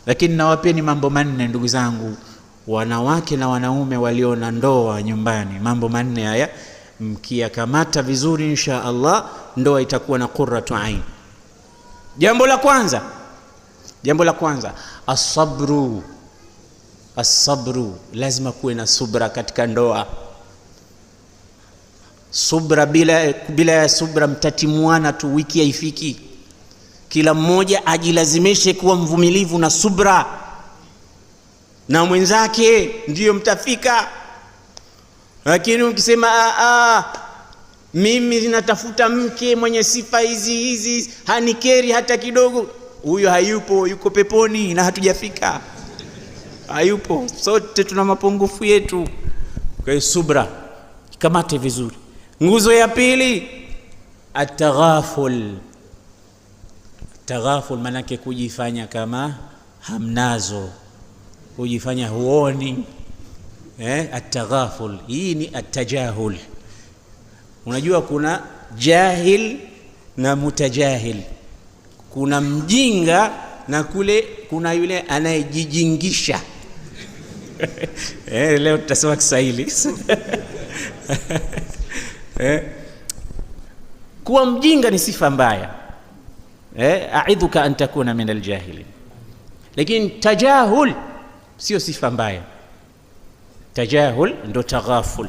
Lakini nawapeni mambo manne ndugu zangu, wanawake na wanaume walio na ndoa nyumbani. Mambo manne haya mkiyakamata vizuri, insha Allah ndoa itakuwa na qurratu ain. Jambo la kwanza, as-sabru. Lazima kuwe na subra katika ndoa. Subra, bila ya subra mtatimuana tu, wiki haifiki. Kila mmoja ajilazimishe kuwa mvumilivu na subra na mwenzake, ndiyo mtafika. Lakini ukisema mimi natafuta mke mwenye sifa hizi hanikeri hata kidogo, huyo hayupo, yuko peponi na hatujafika. Hayupo, sote tuna mapungufu yetu. Kwa hiyo subra kamate vizuri. Nguzo ya pili, at-taghaful. Taghaful manake kujifanya kama hamnazo, kujifanya huoni. At-taghaful hii ni at-tajahul. Unajua kuna jahil na mutajahil, kuna mjinga na kule kuna yule anayejijingisha. Leo tutasema Kiswahili. Kuwa mjinga ni sifa mbaya. A'idhuka an takuna min aljahilin. Lakini tajahul sio sifa mbaya. Tajahul ndo taghaful.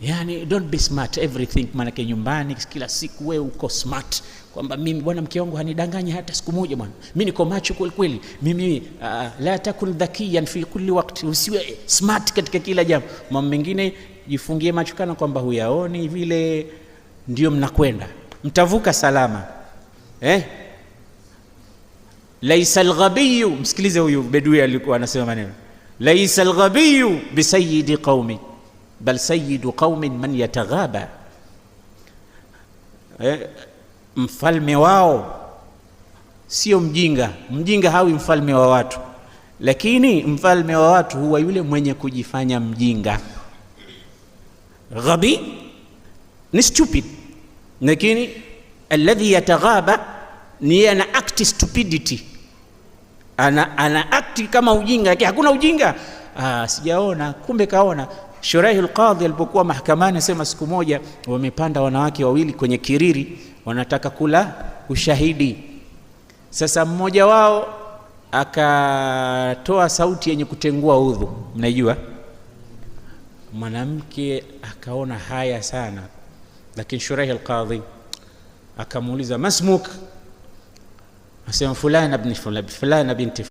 Yani don't be smart everything. Manake nyumbani kila siku wewe uko smart, kwamba mimi bwana mke wangu hanidanganyi hata siku moja bwana, mimi niko macho kweli kweli, mimi la takun dhakiyan fi kulli waqti. Usiwe smart katika kila jambo. Mambo mengine jifungie macho kana kwamba huyaoni vile, ndio mnakwenda, mtavuka salama. Laisa alghabiyu, msikilize huyu bedui alikuwa anasema maneno, laisa alghabiyu bisayyidi qaumi bal sayyidu qaumin man yataghaba. Mfalme wao sio mjinga. Mjinga hawi mfalme wa watu, lakini mfalme wa watu huwa yule mwenye kujifanya mjinga. Ghabi ni stupid, lakini alladhi yataghaba ni ana act stupidity, ana act kama ujinga, lakini hakuna ujinga. Sijaona, kumbe kaona. Shuraihul Qadhi alipokuwa mahakamani asema siku moja wamepanda wanawake wawili kwenye kiriri, wanataka kula ushahidi. Sasa mmoja wao akatoa sauti yenye kutengua udhu, mnaijua. Mwanamke akaona haya sana, lakini Shuraihul Qadhi akamuuliza masmuk, asema fulana ibn fulana binti